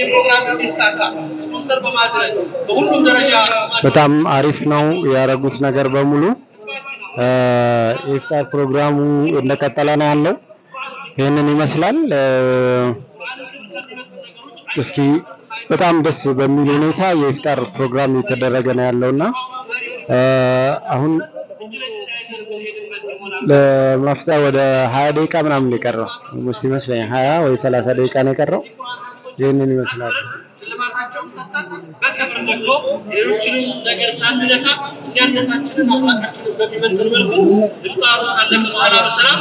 ፕሮግራም እንዲሳካ ስፖንሰር በማድረግ በሁሉም ደረጃ በጣም አሪፍ ነው ያረጉት ነገር በሙሉ የኢፍጣር ፕሮግራሙ እንደቀጠለ ነው ያለው ይሄንን ይመስላል እስኪ በጣም ደስ በሚል ሁኔታ የኢፍጣር ፕሮግራም እየተደረገ ነው ያለውና አሁን ለማፍጠር ወደ 20 ደቂቃ ምናምን የቀረው ሙስሊም ይመስለኛል 20 ወይ 30 ደቂቃ ነው የቀረው ይሄንን ይመስላል ልማታቸውን ሰጣን በክብር ደግሞ ሌሎችንም ነገር ሳንነካ እኛነታችንን አፍላቃችንን በሚመጥን መልኩ ኢፍጣሩ ካለቀ በኋላ በሰላም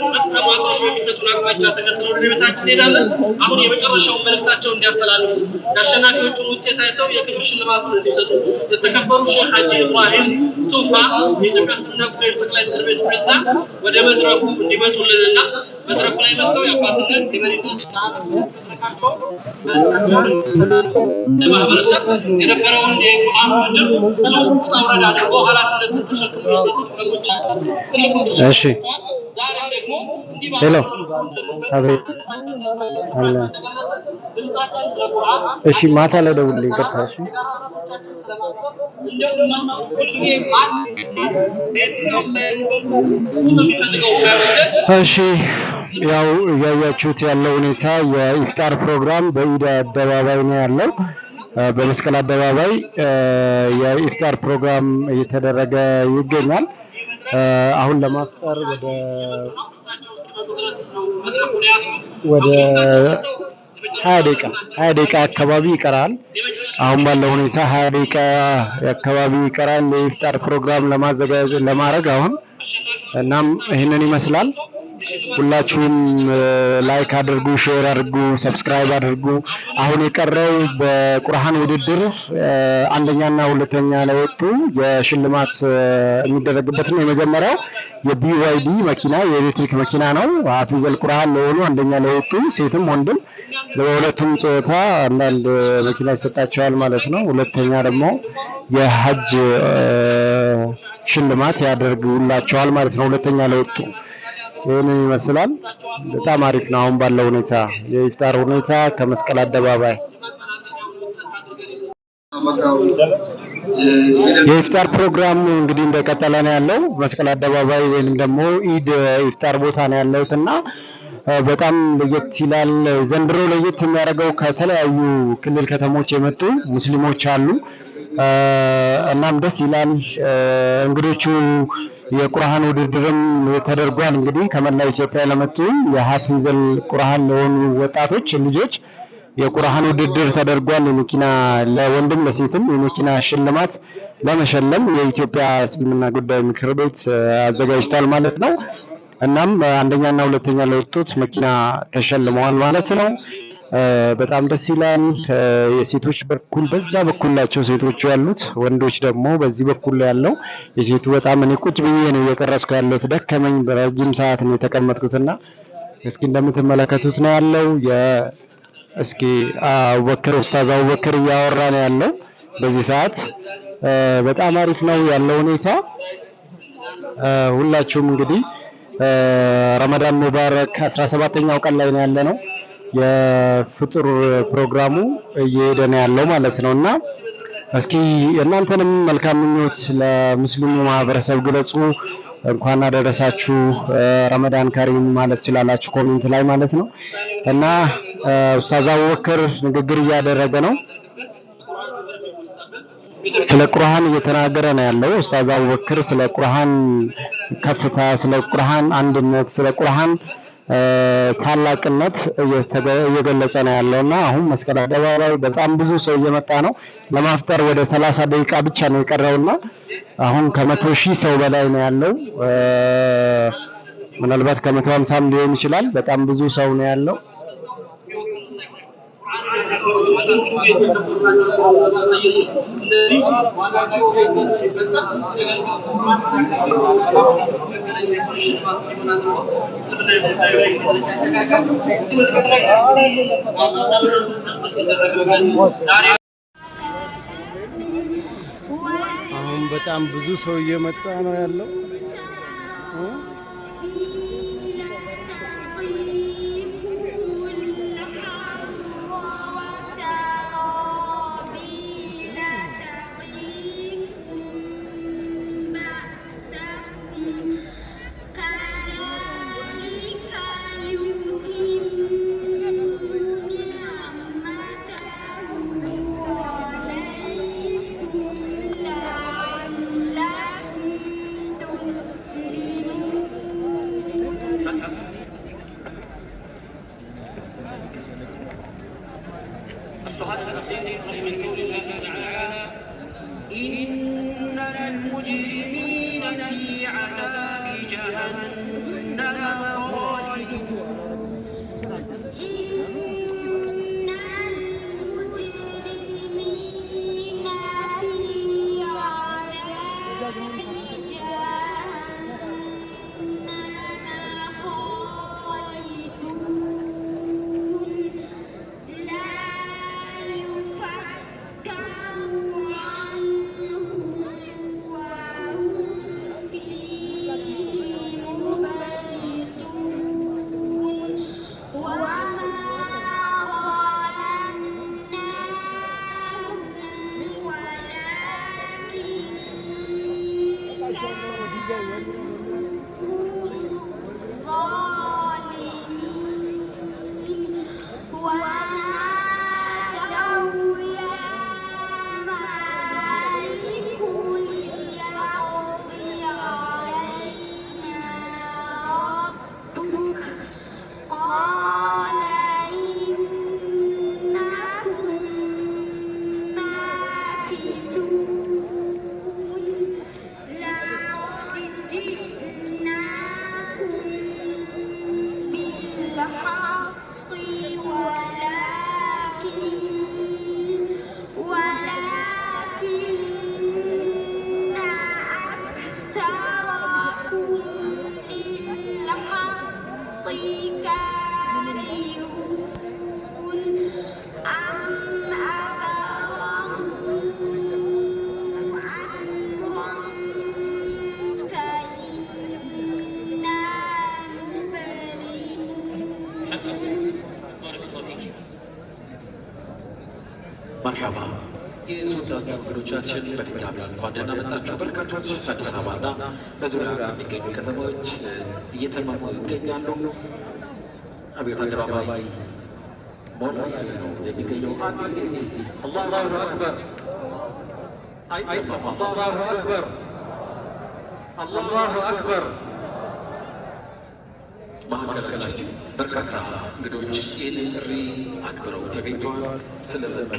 ጸጥታ ማጥሮች በሚሰጡን አቅጣጫ ተከትለው ወደ ቤታችን እንሄዳለን አሁን የመጨረሻው መልእክታቸውን እንዲያስተላልፉ የአሸናፊዎቹን ውጤት አይተው የክብር ሽልማቱን እንዲሰጡ የተከበሩ ሼህ ሀጂ ኢብራሂም ቱፋ የኢትዮጵያ እስልምና ጉዳዮች ጠቅላይ ምክር ቤት ፕሬዝዳንት ወደ መድረኩ እንዲመጡልንና መድረኩ ላይ መጥተው የአባትነት የመሪነት ተካፍለው ለማህበረሰብ የነበረውን የቁርአን ውድድር ብዙ ውጣ ውረድ አድርገው ኃላፊነትን ተሸክመው የሰጡት ወገኖች እሺ ሄሎ አቤት አለ እሺ ማታ ላይ ደውልልኝ ቀጥታሽ እሺ ያው ያያችሁት ያለው ሁኔታ የኢፍጣር ፕሮግራም በኢድ አደባባይ ነው ያለው በመስቀል አደባባይ የኢፍጣር ፕሮግራም እየተደረገ ይገኛል አሁን ለማፍጠር ወደ 20 ደቂቃ አካባቢ ይቀራል አሁን ባለው ሁኔታ 20 ደቂቃ አካባቢ ይቀራል የኢፍጣር ፕሮግራም ለማድረግ አሁን እናም ይሄንን ይመስላል ሁላችሁም ላይክ አድርጉ ሼር አድርጉ ሰብስክራይብ አድርጉ አሁን የቀረው በቁርአን ውድድር አንደኛና ሁለተኛ ላይ ወጡ የሽልማት የሚደረግበት ነው የመጀመሪያው የቢዋይዲ መኪና የኤሌክትሪክ መኪና ነው ሐፊዘል ቁርአን ለሆኑ አንደኛ ላይ ወጡ ሴትም ወንድም ለሁለቱም ጾታ አንዳንድ መኪና ይሰጣቸዋል ማለት ነው ሁለተኛ ደግሞ የሐጅ ሽልማት ያደርጉላቸዋል ማለት ነው ሁለተኛ ላይ ወጡ ይሄንን ይመስላል በጣም አሪፍ ነው አሁን ባለው ሁኔታ የኢፍጣር ሁኔታ ከመስቀል አደባባይ የኢፍጣር ፕሮግራም እንግዲህ እንደቀጠለ ነው ያለው መስቀል አደባባይ ወይንም ደግሞ ኢድ ኢፍጣር ቦታ ነው ያለውትና በጣም ለየት ይላል ዘንድሮ ለየት የሚያደርገው ከተለያዩ ክልል ከተሞች የመጡ ሙስሊሞች አሉ እናም ደስ ይላል እንግዶቹ የቁርአን ውድድርም ተደርጓል እንግዲህ ከመላው ኢትዮጵያ ለመጡ የሐፊዘል ቁርአን ለሆኑ ወጣቶች ልጆች የቁርአን ውድድር ተደርጓል የመኪና ለወንድም ለሴትም የመኪና ሽልማት ለመሸለም የኢትዮጵያ እስልምና ጉዳይ ምክር ቤት አዘጋጅቷል ማለት ነው እናም አንደኛና ሁለተኛ ለወጡት መኪና ተሸልመዋል ማለት ነው በጣም ደስ ይላል የሴቶች በኩል በዛ በኩል ናቸው ሴቶች ያሉት ወንዶች ደግሞ በዚህ በኩል ያለው የሴቱ በጣም እኔ ቁጭ ብዬ ነው እየቀረስኩ ያለሁት ደከመኝ በረጅም ሰዓት ነው የተቀመጥኩትና እስኪ እንደምትመለከቱት ነው ያለው እስኪ አቡበከር ኡስታዝ አቡበከር እያወራ ነው ያለው በዚህ ሰዓት በጣም አሪፍ ነው ያለው ሁኔታ ሁላችሁም እንግዲህ ረመዳን ሙባረክ 17ኛው ቀን ላይ ነው ያለነው የፍጡር ፕሮግራሙ እየሄደ ነው ያለው ማለት ነውና እስኪ እናንተንም መልካም ምኞት ለሙስሊሙ ማህበረሰብ ግለጹ እንኳን አደረሳችሁ ረመዳን ከሪም ማለት ይችላልላችሁ ኮሜንት ላይ ማለት ነው እና ኡስታዝ አቡበከር ንግግር እያደረገ ነው ስለ ቁርአን እየተናገረ ነው ያለው ኡስታዝ አቡበከር ስለ ቁርአን ከፍታ ስለ ቁርአን አንድነት ስለ ቁርአን ታላቅነት እየገለጸ ነው ያለውና አሁን መስቀል አደባባይ በጣም ብዙ ሰው እየመጣ ነው ለማፍጠር ወደ 30 ደቂቃ ብቻ ነው የቀረውና አሁን ከ100,000 ሰው በላይ ነው ያለው ምናልባት ከ150 ሊሆን ይችላል በጣም ብዙ ሰው ነው ያለው አሁን በጣም ብዙ ሰው እየመጣ ነው ያለው السؤال الأخير من قول الله تعالى إن المجرمين في عذاب جهنم خالدون መርሐባ የተወዳጁ እንግዶቻችን በድጋሚ እንኳን ደህና መጣችሁ። በርካቶች አዲስ አበባና በዙሪያ ከሚገኙ ከተሞች እየተመሙ ይገኛሉ። አብዮት አደባባይ ሞላ ያለ ነው የሚገኘው። አንድ ጊዜ እስቲ አላሁ አክበር አይሰማም። አላሁ አክበር አላሁ አክበር። ማዕከላችን በርካታ እንግዶች ይህንን ጥሪ አክብረው ተገኝተዋል። ስለመጡ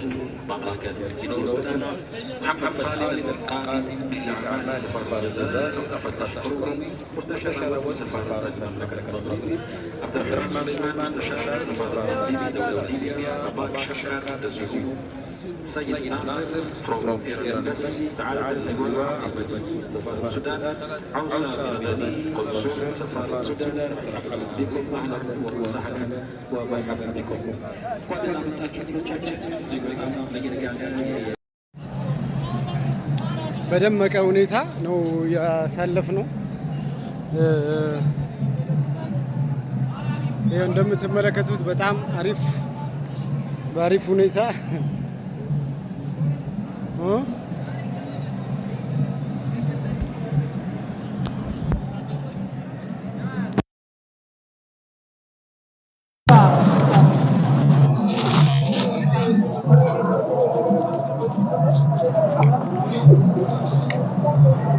ማመስገን ይኖርብናል። መሐመድ ኻሊድ አልቃሪ ቢልአዕማል ሰፋር ጀዛር ተፈታህ ፕሮግራም ሙስተሻር ወሰፋር መምለከት መምሪ አብዱራህማን ሱለይማን ሙስተሻር ሰፋር ሊቢያ ደውላ ሊቢያ አባክ ሸካር እንደዚሁ سيد ناصر from Embassy سعادة الأجواء المجيد سفارة السودان عوسى بياني قنصل سفارة السودان بكم أهلا وسهلا ومرحبا بكم. قبل أن በደመቀ ሁኔታ ነው ያሳለፍነው። ይሄው እንደምትመለከቱት በጣም በአሪፍ ሁኔታ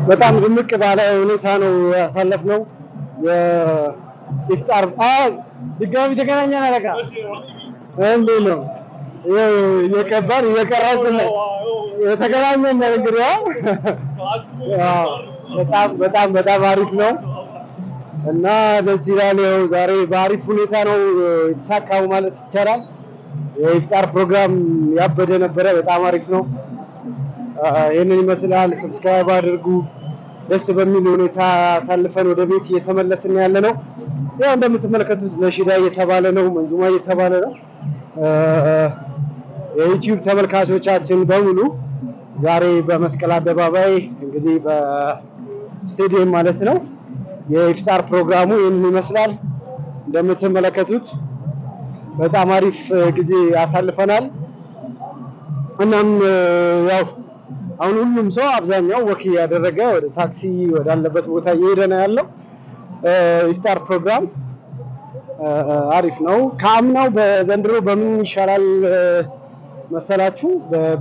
በጣም ድምቅ ባለ ሁኔታ ነው ያሳለፍነው። የኢፍጣር ድጋሚ ተገናኘን። አለቃ እንዴ ነው የከባድ የቀረጽን የተገናኘን እንግዲህ በጣም አሪፍ ነው እና ደስ ይላል። ያው ዛሬ በአሪፍ ሁኔታ ነው የተሳካው ማለት ይቻላል። የኢፍጣር ፕሮግራም ያበደ ነበረ። በጣም አሪፍ ነው። ይሄንን ይመስላል። ሰብስክራይብ አድርጉ። ደስ በሚል ሁኔታ አሳልፈን ወደ ቤት እየተመለስን ያለ ነው። ያው እንደምትመለከቱት ነሺዳ እየተባለ ነው፣ መንዙማ እየተባለ ነው። የዩቲዩብ ተመልካቾቻችን በሙሉ ዛሬ በመስቀል አደባባይ እንግዲህ በስቴዲየም ማለት ነው የኢፍጣር ፕሮግራሙ ይህንን ይመስላል። እንደምትመለከቱት በጣም አሪፍ ጊዜ አሳልፈናል። እናም ያው አሁን ሁሉም ሰው አብዛኛው ወክ ያደረገ ወደ ታክሲ ወዳለበት ቦታ እየሄደ ነው ያለው። ኢፍጣር ፕሮግራም አሪፍ ነው። ከአምናው በዘንድሮ በምን ይሻላል መሰላችሁ?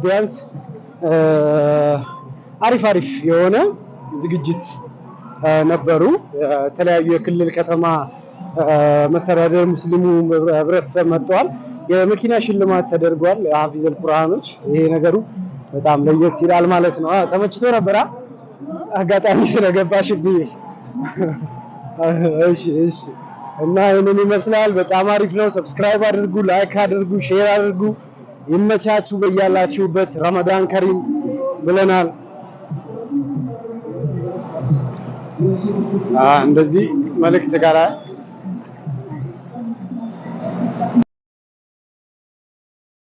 ቢያንስ አሪፍ የሆነ ዝግጅት ነበሩ። የተለያዩ የክልል ከተማ መስተዳደር ሙስሊሙ ህብረተሰብ መጥተዋል። የመኪና ሽልማት ተደርጓል ሀፊዘል ቁርአኖች። ይሄ ነገሩ በጣም ለየት ይላል ማለት ነው። ተመችቶ ነበር አጋጣሚ ስለገባሽብኝ። እሺ እና ይሄንን ይመስላል። በጣም አሪፍ ነው። ሰብስክራይብ አድርጉ፣ ላይክ አድርጉ፣ ሼር አድርጉ። ይመቻችሁ በያላችሁበት። ረመዳን ከሪም ብለናል። እንደዚህ መልእክት ጋር